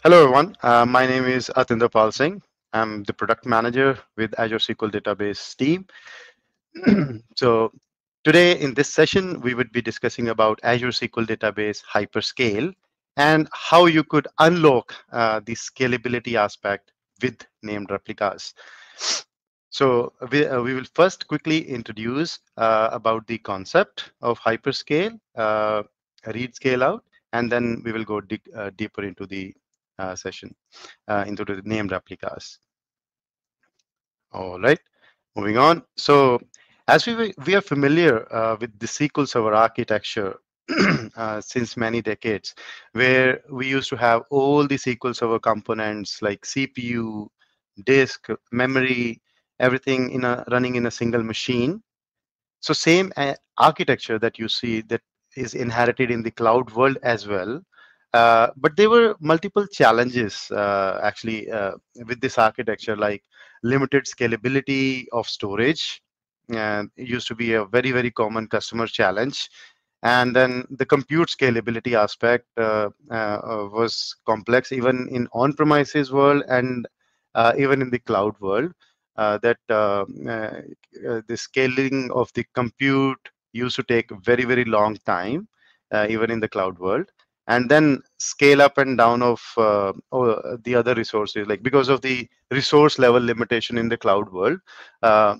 Hello, everyone. My name is Atinder Pal Singh. I'm the product manager with Azure SQL Database team. So today in this session, we would be discussing about Azure SQL Database Hyperscale and how you could unlock the scalability aspect with named replicas. So we will first quickly introduce about the concept of hyperscale, read scale out, and then we will go deeper into the session, into the named replicas. All right, moving on. So as we are familiar with the SQL Server architecture since many decades, where we used to have all the SQL Server components like CPU, disk, memory, everything running in a single machine. So same architecture that you see that is inherited in the cloud world as well. But there were multiple challenges actually with this architecture, like limited scalability of storage. It used to be a very common customer challenge. And then the compute scalability aspect was complex, even in on-premises world and even in the cloud world. The scaling of the compute used to take very long time, even in the cloud world. And then scale up and down of the other resources, like because of the resource level limitation in the cloud world, a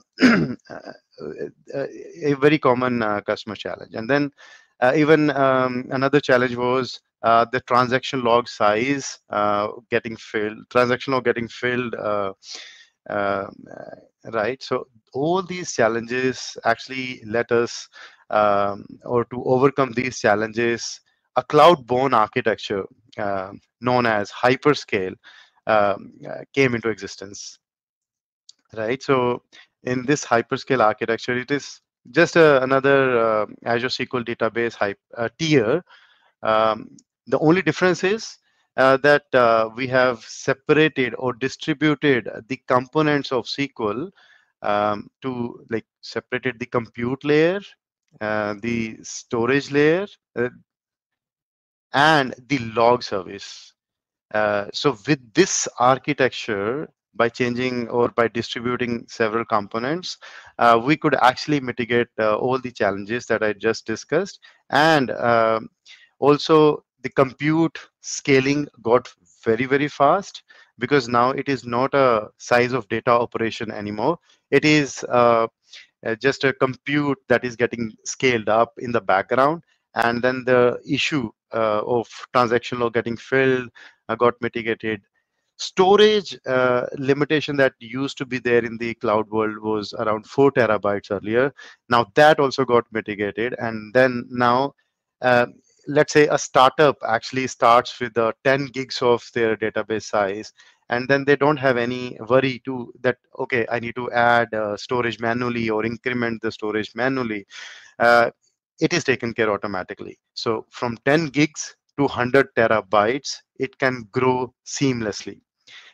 very common customer challenge. And then even another challenge was the transaction log size getting filled, transaction log getting filled, uh, right? So all these challenges actually let us, or to overcome these challenges, a cloud-born architecture known as hyperscale came into existence, right? So in this hyperscale architecture, it is just another Azure SQL database tier. Um, the only difference is that we have separated or distributed the components of SQL to like separated the compute layer, the storage layer, and the log service. So with this architecture, by changing or by distributing several components, we could actually mitigate all the challenges that I just discussed. And also the compute scaling got very fast, because now it is not a size of data operation anymore. It is just a compute that is getting scaled up in the background. And then the issue of transaction log getting filled got mitigated. Storage limitation that used to be there in the cloud world was around 4 terabytes earlier. Now that also got mitigated. And then now, uh, let's say a startup actually starts with 10 gigs of their database size, and then they don't have any worry to that, okay, I need to add storage manually or increment the storage manually. uh, it is taken care automatically. So from 10 gigs to 100 terabytes, it can grow seamlessly.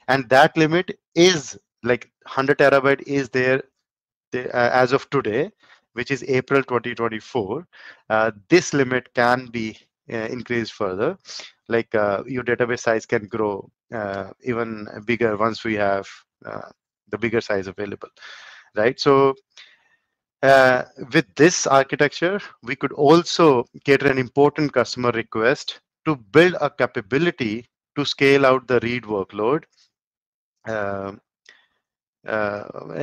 And that limit is like 100 terabyte is there as of today, which is April 2024. This limit can be increased further. Like your database size can grow even bigger once we have the bigger size available, right? So uh, with this architecture, we could also cater an important customer request to build a capability to scale out the read workload uh,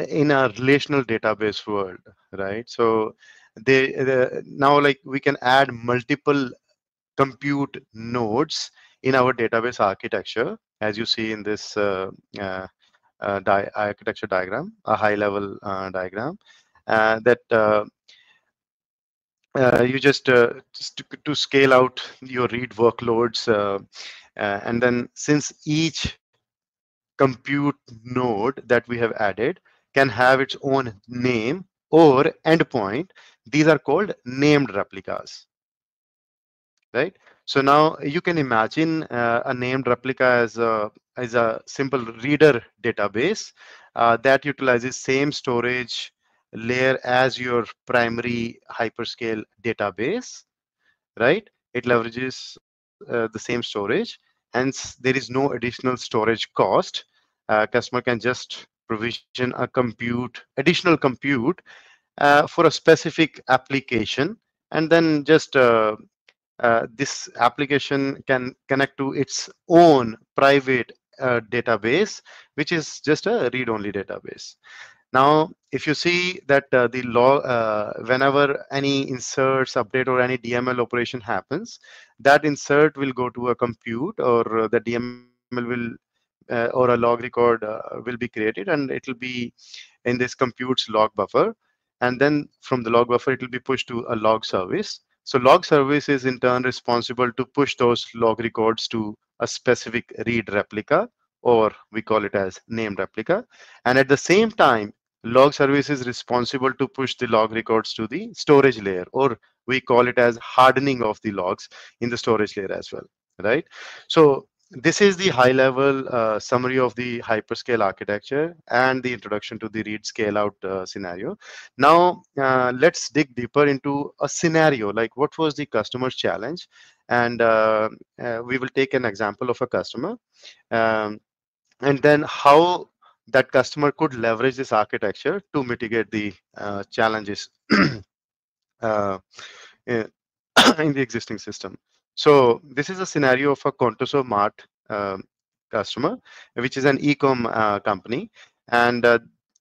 in a relational database world, right? So now like we can add multiple compute nodes in our database architecture, as you see in this uh, architecture diagram, a high level diagram that you just to scale out your read workloads. And then since each compute node that we have added can have its own name or endpoint, these are called named replicas, right? So now you can imagine a named replica as a simple reader database that utilizes same storage layer as your primary hyperscale database, right? It leverages the same storage. Hence, there is no additional storage cost. Customer can just provision a additional compute for a specific application, and then just this application can connect to its own private database, which is just a read-only database. Now, if you see that whenever any inserts, update, or any DML operation happens, that insert will go to a compute, or the DML will, or a log record will be created, and it will be in this compute's log buffer. And then from the log buffer, it will be pushed to a log service. So log service is in turn responsible to push those log records to a specific read replica, or we call it as named replica. And at the same time, log service is responsible to push the log records to the storage layer, or we call it as hardening of the logs in the storage layer as well, right? So this is the high level summary of the hyperscale architecture and the introduction to the read scale out scenario. Now, let's dig deeper into a scenario, like what was the customer's challenge? And we will take an example of a customer, um, and then how that customer could leverage this architecture to mitigate the challenges uh, in in the existing system. So this is a scenario of a Contoso Mart um, customer, which is an e-com company, and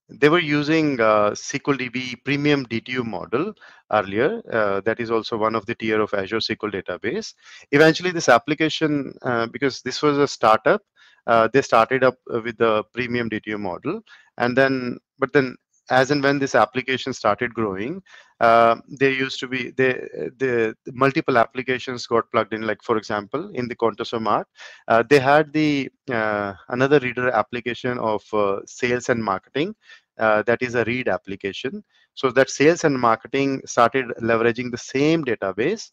they were using SQL DB premium DTU model earlier. That is also one of the tier of Azure SQL database. Eventually, this application, because this was a startup, they started up with the premium DTU model, and then, but then, as and when this application started growing, there used to be the multiple applications got plugged in. Like for example, in the Contoso Mart, they had the another reader application of sales and marketing. That is a read application. So that sales and marketing started leveraging the same database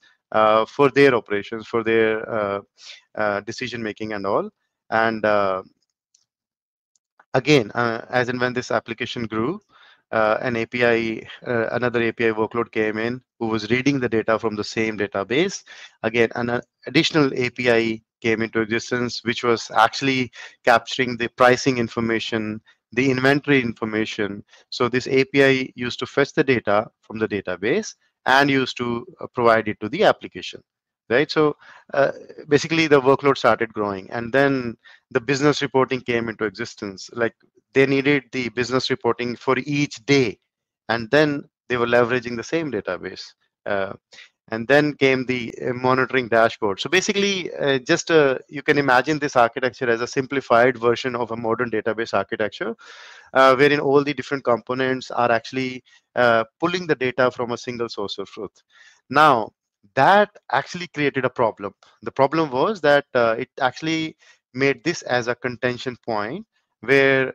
for their operations, for their decision making and all. And again, as and when this application grew, another API workload came in who was reading the data from the same database. Again, an additional API came into existence, which was actually capturing the pricing information, the inventory information. So this API used to fetch the data from the database and used to provide it to the application, right? So uh, basically the workload started growing, and then the business reporting came into existence. Like they needed the business reporting for each day, and then they were leveraging the same database. Uh, and then came the monitoring dashboard. So basically, just you can imagine this architecture as a simplified version of a modern database architecture, wherein all the different components are actually pulling the data from a single source of truth. Now, that actually created a problem. The problem was that it actually made this as a contention point where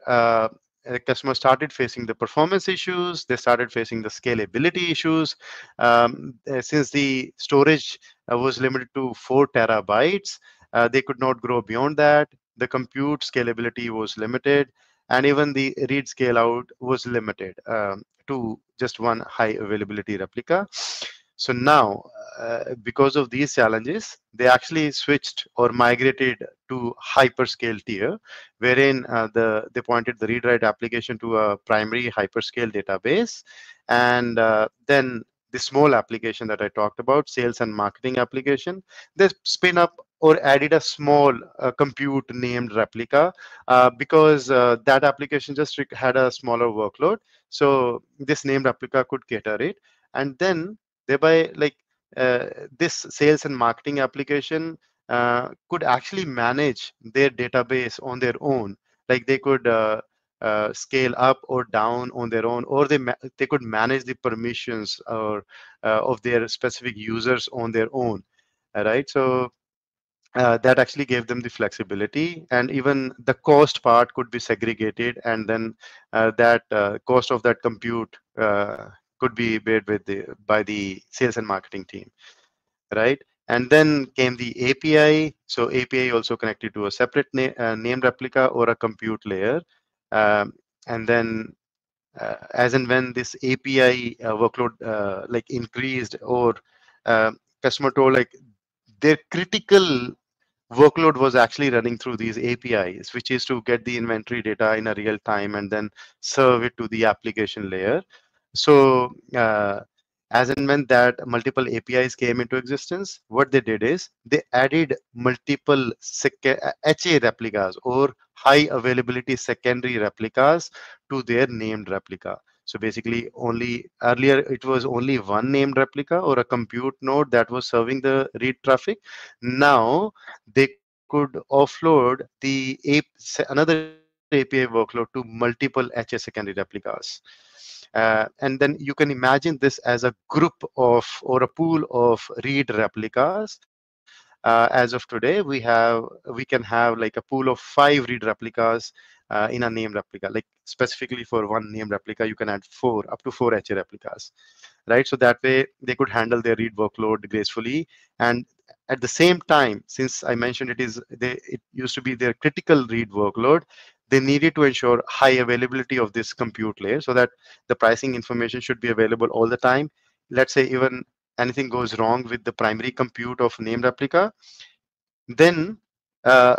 customers started facing the performance issues, they started facing the scalability issues. Since the storage was limited to 4 terabytes, they could not grow beyond that. The compute scalability was limited, and even the read scale out was limited to just one high availability replica. So now, because of these challenges, they actually switched or migrated to hyperscale tier, wherein they pointed the read-write application to a primary hyperscale database, and then the small application that I talked about, sales and marketing application, they spin up or added a small compute named replica because that application just had a smaller workload. So this named replica could cater it, and then thereby, like uh, this sales and marketing application could actually manage their database on their own. Like they could scale up or down on their own, or they could manage the permissions or of their specific users on their own. All right, so that actually gave them the flexibility, and even the cost part could be segregated, and then that cost of that compute could be paid by the sales and marketing team, right? And then came the API. So API also connected to a separate named replica or a compute layer. And then as and when this API workload like increased, or uh, customer told like their critical workload was actually running through these APIs, which is to get the inventory data in a real time and then serve it to the application layer. So as and when that multiple APIs came into existence, what they did is they added multiple HA replicas or high availability secondary replicas to their named replica. So basically only earlier it was only one named replica or a compute node that was serving the read traffic. Now they could offload the another API workload to multiple HA secondary replicas. And then you can imagine this as a group of or a pool of read replicas. As of today, we can have like a pool of 5 read replicas in a named replica. Like specifically for one named replica, you can add up to four HA replicas, right? So that way they could handle their read workload gracefully. And at the same time, since I mentioned it used to be their critical read workload, they needed to ensure high availability of this compute layer so that the pricing information should be available all the time. Let's say even anything goes wrong with the primary compute of named replica, then uh,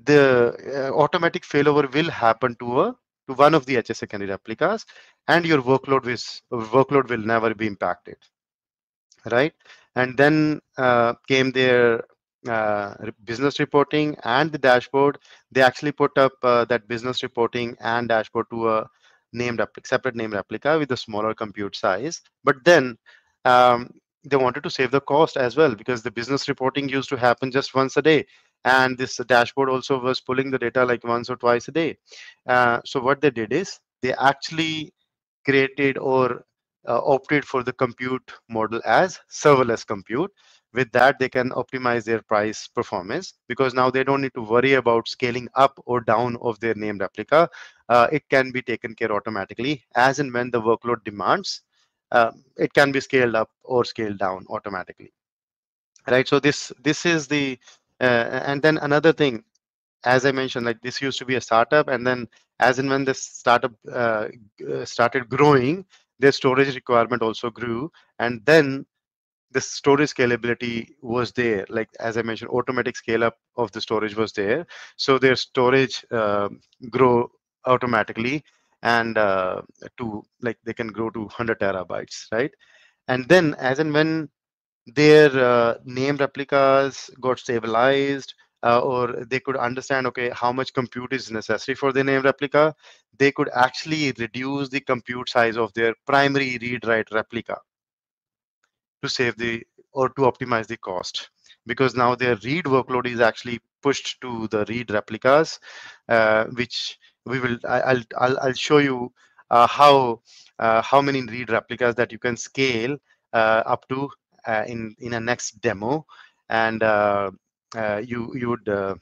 the automatic failover will happen to one of the HS secondary replicas, and your workload will never be impacted, right? And then came their business reporting and the dashboard. They actually put up that business reporting and dashboard to a separate name replica with a smaller compute size. But then um, they wanted to save the cost as well, because the business reporting used to happen just once a day. And this dashboard also was pulling the data like once or twice a day. So what they did is they actually created or opted for the compute model as serverless compute. With that, they can optimize their price performance, because now they don't need to worry about scaling up or down of their named replica. It can be taken care automatically as and when the workload demands. It can be scaled up or scaled down automatically, right? So this is the and then another thing, as I mentioned, like this used to be a startup, and then as and when this startup started growing, their storage requirement also grew, and then the storage scalability was there. Like as I mentioned, automatic scale up of the storage was there, so their storage grow automatically, and to like they can grow to 100 terabytes, right? And then as and when their name replicas got stabilized, or they could understand, okay, how much compute is necessary for the name replica, they could actually reduce the compute size of their primary read write replica to save the or to optimize the cost, because now their read workload is actually pushed to the read replicas, which we will I'll show you how many read replicas that you can scale up to in a next demo. And you would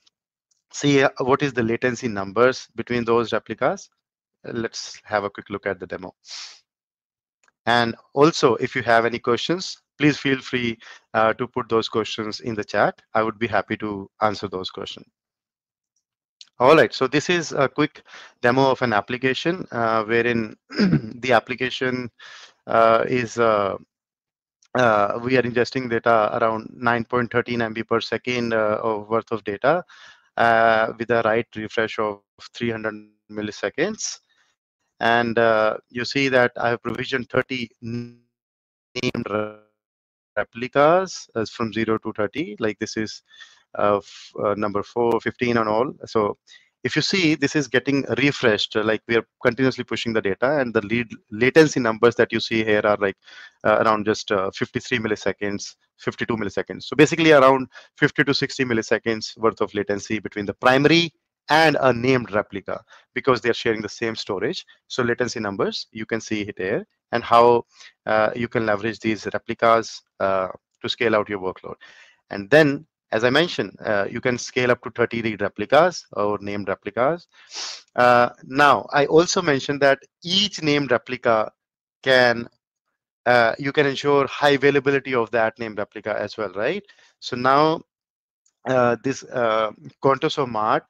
see what is the latency numbers between those replicas. Let's have a quick look at the demo. And also, if you have any questions, please feel free to put those questions in the chat. I would be happy to answer those questions. All right, so this is a quick demo of an application wherein the application is we are ingesting data around 9.13 MB per second of worth of data with a write refresh of 300 milliseconds. And you see that I have provisioned 30 named replicas from 0 to 30. Like this is number 4, 15 and all. So if you see, this is getting refreshed. Like we are continuously pushing the data, and the latency numbers that you see here are like around just 53 milliseconds, 52 milliseconds. So basically around 50 to 60 milliseconds worth of latency between the primary and a named replica, because they are sharing the same storage. So latency numbers, you can see it here, and how you can leverage these replicas to scale out your workload. And then, as I mentioned, you can scale up to 30 read replicas or named replicas. Now, I also mentioned that each named replica can you can ensure high availability of that named replica as well, right? So now this Qantas or Mart,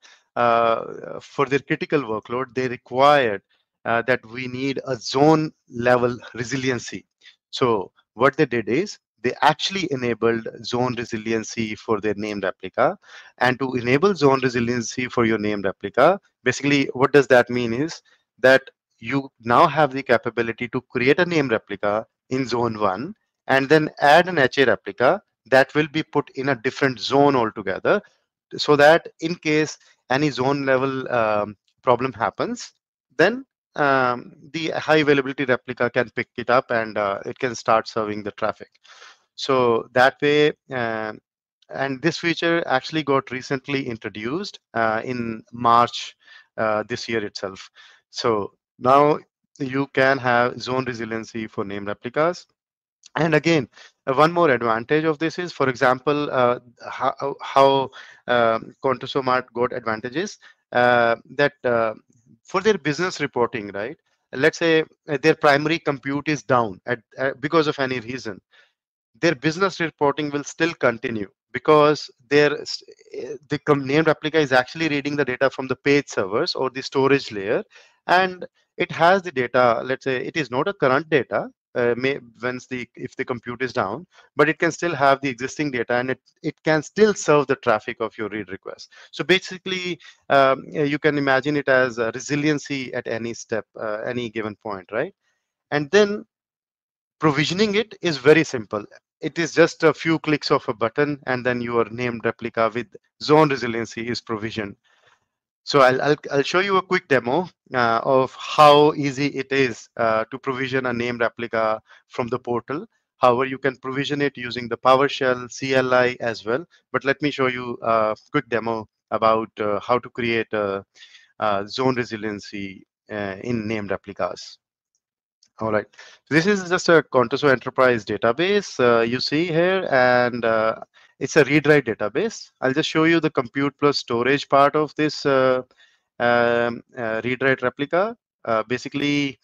for their critical workload, they required that we need a zone level resiliency. So what they did is they actually enabled zone resiliency for their named replica. And to enable zone resiliency for your named replica, basically what does that mean is that you now have the capability to create a named replica in zone 1 and then add an HA replica that will be put in a different zone altogether, so that in case any zone level problem happens, then the high availability replica can pick it up and it can start serving the traffic. So that way, and this feature actually got recently introduced in March this year itself. So now you can have zone resiliency for name replicas. And again, one more advantage of this is, for example, how Contosomart got advantages that for their business reporting, right? Let's say their primary compute is down because of any reason, their business reporting will still continue because named replica is actually reading the data from the page servers or the storage layer, and it has the data. Let's say it is not a current data once the if the compute is down, but it can still have the existing data, and it can still serve the traffic of your read request. So basically, you can imagine it as a resiliency at any step, any given point, right? And then provisioning it is very simple. It is just a few clicks of a button, and then your named replica with zone resiliency is provisioned. So I'll show you a quick demo of how easy it is to provision a named replica from the portal. However, you can provision it using the PowerShell CLI as well. But let me show you a quick demo about how to create a zone resiliency in named replicas. All right. This is just a Contoso Enterprise database you see here, and it's a read-write database. I'll just show you the compute plus storage part of this read-write replica. Basically,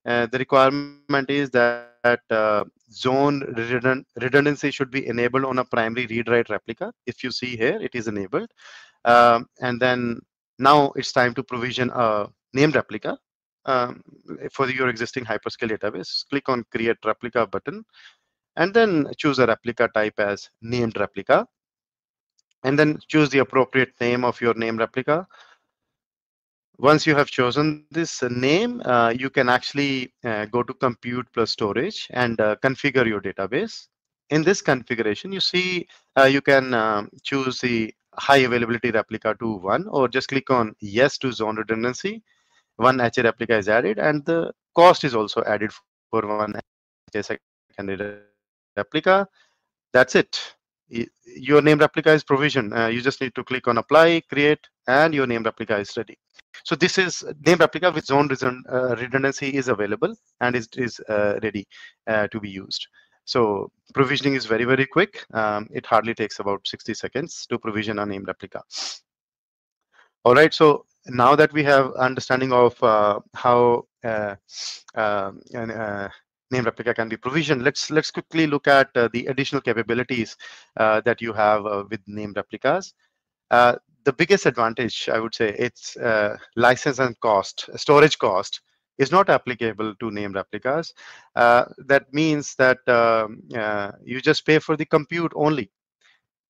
the requirement is that redundancy should be enabled on a primary read-write replica. If you see here, it is enabled. And then now it's time to provision a named replica for your existing hyperscale database. Click on create replica button and then choose a replica type as named replica, and then choose the appropriate name of your name replica. Once you have chosen this name, you can actually go to compute plus storage and configure your database. In this configuration, you see you can choose the high availability replica to 1, or just click on yes to zone redundancy. One HA replica is added, and the cost is also added for one HA secondary replica. That's it. Your name replica is provisioned. You just need to click on apply, create, and your name replica is ready. So this is name replica with zone redundancy is available and is ready to be used. So provisioning is very, very quick. It hardly takes about 60 seconds to provision a name replica. All right, so now that we have understanding of how and, name replica can be provisioned, let's quickly look at the additional capabilities that you have with name replicas. Uh, the biggest advantage, I would say, it's license and cost, storage cost is not applicable to name replicas. That means that you just pay for the compute only,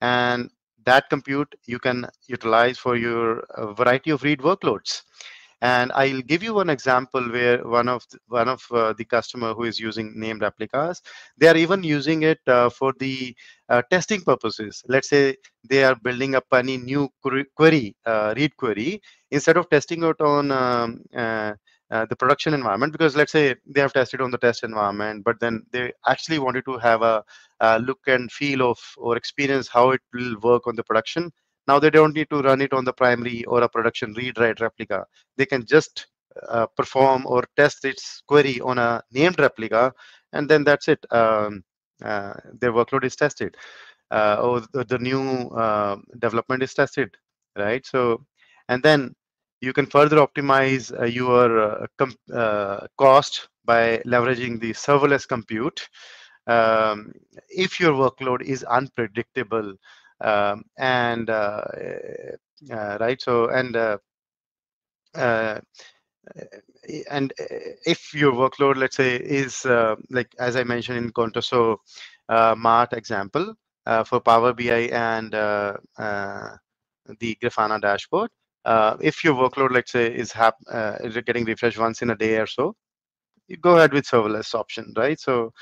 and that compute you can utilize for your variety of read workloads. And I'll give you one example where one of the customer who is using named replicas, they are even using it for the testing purposes. Let's say they are building up any new query, read query, instead of testing it on the production environment, because let's say they have tested on the test environment, but then they actually wanted to have a look and feel of or experience how it will work on the production. Now they don't need to run it on the primary or a production read write replica. They can just perform or test its query on a named replica, and then that's it. Their workload is tested, or the new development is tested, right? So, and then you can further optimize your cost by leveraging the serverless compute if your workload is unpredictable, and right. So uh, and if your workload, let's say, is like as I mentioned in Contoso, Mart example for Power BI and the Grafana dashboard. If your workload, let's say, is getting refreshed once in a day or so, you go ahead with serverless option, right? So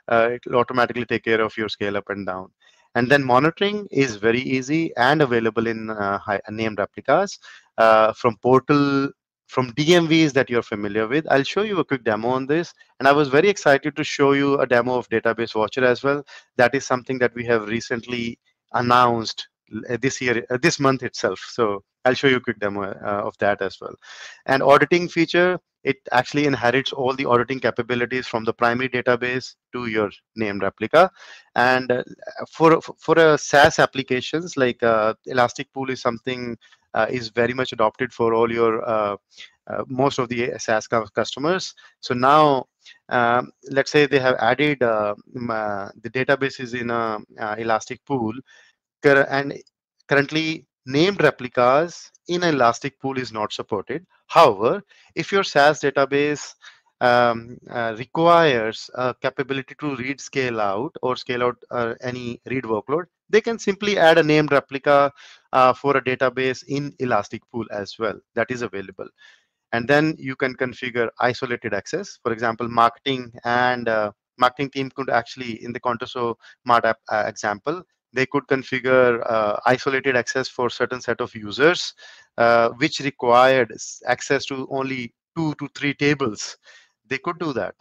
it will automatically take care of your scale up and down. And then monitoring is very easy and available in named replicas from portal, from DMVs that you're familiar with. I'll show you a quick demo on this. And I was very excited to show you a demo of Database Watcher as well. That is something that we have recently announced this year, this month itself. So I'll show you a quick demo of that as well. And auditing feature, it actually inherits all the auditing capabilities from the primary database to your named replica. And for a SaaS applications, like Elastic Pool is something is very much adopted for all your most of the SaaS customers. So now, let's say they have added the databases in a Elastic Pool, and currently named replicas in Elastic Pool is not supported. However, if your SaaS database requires a capability to read scale out or scale out any read workload, they can simply add a named replica for a database in Elastic Pool as well. That is available. And then you can configure isolated access. For example, marketing and marketing team could actually, in the Contoso Mart app example, they could configure isolated access for certain set of users, which required access to only 2 to 3 tables. They could do that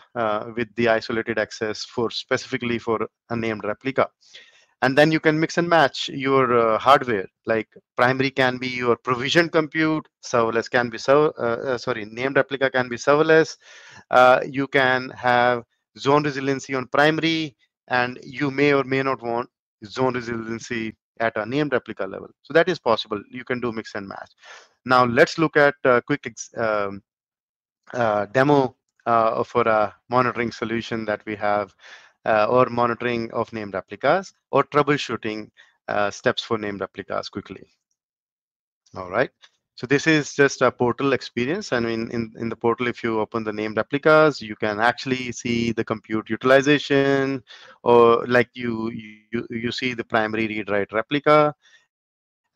with the isolated access for specifically for a named replica. And then you can mix and match your hardware. Like primary can be your provisioned compute, serverless can be named replica can be serverless. You can have zone resiliency on primary, and you may or may not want zone resiliency at a named replica level. So that is possible. You can do mix and match. Now let's look at a quick demo for a monitoring solution that we have, or monitoring of named replicas, or troubleshooting steps for named replicas quickly. All right. So this is just a portal experience. I mean, in the portal, if you open the named replicas, you can actually see the compute utilization, or like you see the primary read write replica,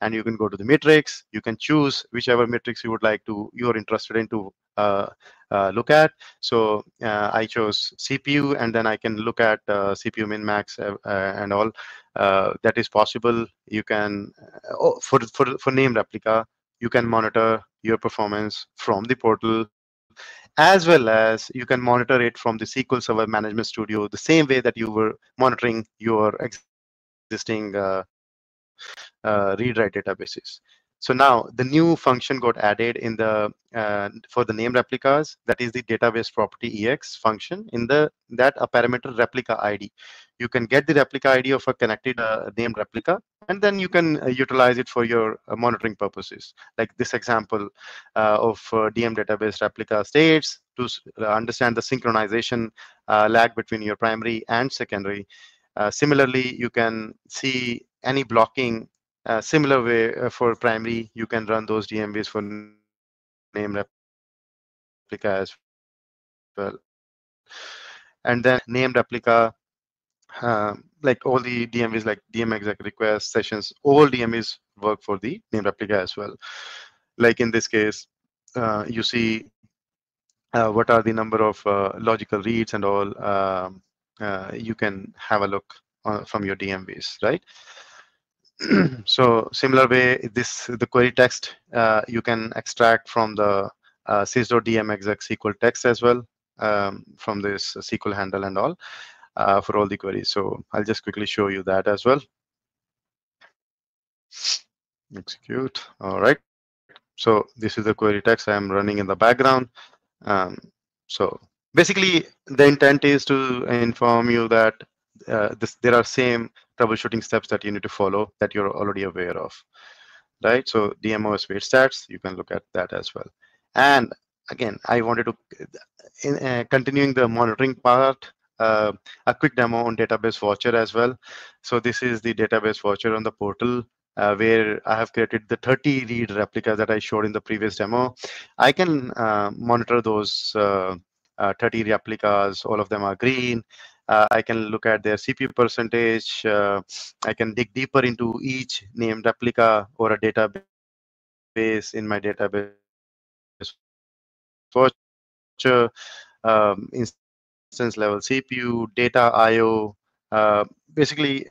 and you can go to the metrics. You can choose whichever metrics you would like to, you're interested in to look at. So I chose CPU, and then I can look at CPU min max and all. That is possible. You can for named replica, you can monitor your performance from the portal, as well as you can monitor it from the SQL Server Management Studio, the same way that you were monitoring your existing read write databases. So now the new function got added in the for the name replicas. That is the database property EX function. In that a parameter replica ID. You can get the replica ID of a connected named replica, and then you can utilize it for your monitoring purposes. Like this example of DM database replica states to understand the synchronization lag between your primary and secondary. Similarly, you can see any blocking. Similar way for primary, you can run those DMVs for name replica as well. And then named replica, like all the DMVs, like DM exec requests, sessions, all DMVs work for the named replica as well. Like in this case, you see what are the number of logical reads and all. You can have a look from your DMVs, right? So similar way, the query text you can extract from the sys.dm exec SQL text as well, from this SQL handle and all for all the queries. So I'll just quickly show you that as well. Execute. All right. So this is the query text I am running in the background. Um, so basically, the intent is to inform you that there are same troubleshooting steps that you need to follow that you're already aware of, right? So DMOS wait stats, you can look at that as well. And again, I wanted to, continuing the monitoring part, a quick demo on Database Watcher as well. So this is the Database Watcher on the portal, where I have created the 30 read replicas that I showed in the previous demo. I can monitor those 30 replicas. All of them are green. I can look at their CPU percentage. I can dig deeper into each named replica or a database in my database watcher, instance level CPU, data IO, basically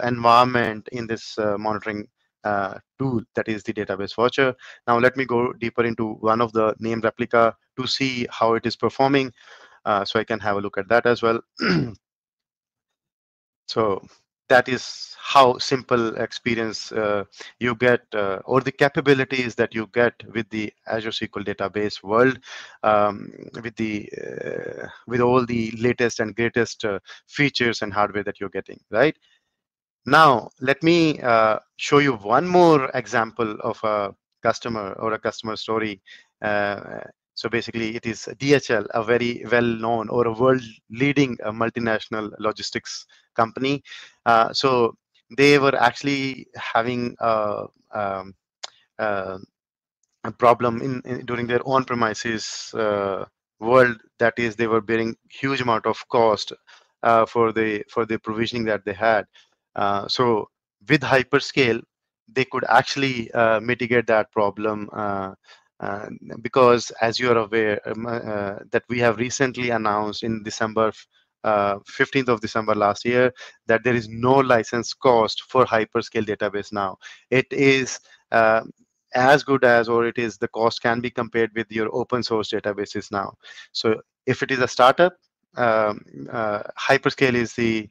environment in this monitoring tool that is the database watcher. Now let me go deeper into one of the named replica to see how it is performing, so I can have a look at that as well. So that is how simple experience you get, or the capabilities that you get with the Azure SQL Database world, with all the latest and greatest features and hardware that you're getting, right? Now, let me show you one more example of a customer or a customer story. So basically, it is DHL, a very well-known or a world-leading multinational logistics company. So they were actually having uh, a problem during their on-premises world. That is, they were bearing huge amount of cost for the provisioning that they had. So with hyperscale, they could actually mitigate that problem, uh, because as you are aware, that we have recently announced in December 15th of December last year, that there is no license cost for hyperscale database now. It is as good as, or it is, the cost can be compared with your open source databases now. So if it is a startup, hyperscale is the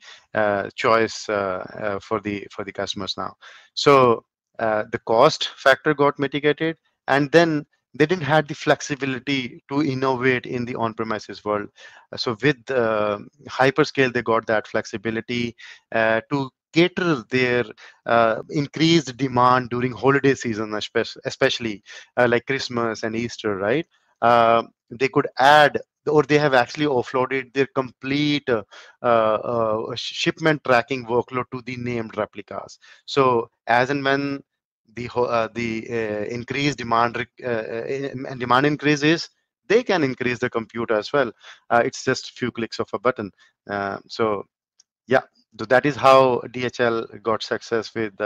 choice for the customers now. So the cost factor got mitigated, and then they didn't have the flexibility to innovate in the on-premises world. So with hyperscale, they got that flexibility to cater their increased demand during holiday season, especially like Christmas and Easter, right? They could add, or they have actually offloaded their complete shipment tracking workload to the named replicas. So as and when the increased demand demand increases, they can increase the compute as well. It's just a few clicks of a button. So yeah, so that is how DHL got success with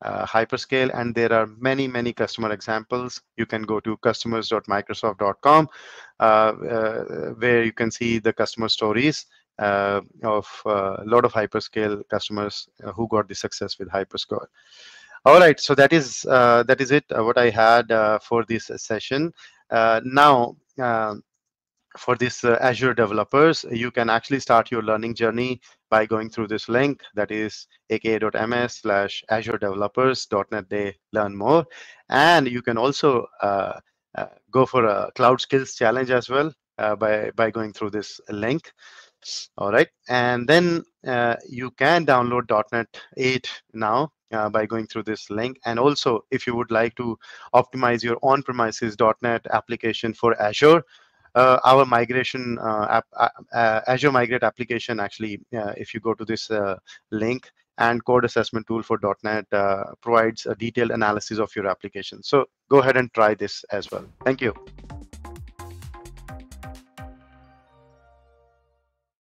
hyperscale, and there are many, many customer examples. You can go to customers.microsoft.com, where you can see the customer stories of a lot of hyperscale customers who got the success with hyperscale. All right, so that is it. What I had for this session. Now. For this Azure developers, you can actually start your learning journey by going through this link, that is aka.ms/Azure Developers.net. They learn more, and you can also go for a Cloud Skills Challenge as well by going through this link. All right, and then you can download .NET 8 now by going through this link. And also, if you would like to optimize your on-premises .NET application for Azure, our migration Azure Migrate application, actually, if you go to this link, and code assessment tool for .NET provides a detailed analysis of your application. So go ahead and try this as well. Thank you.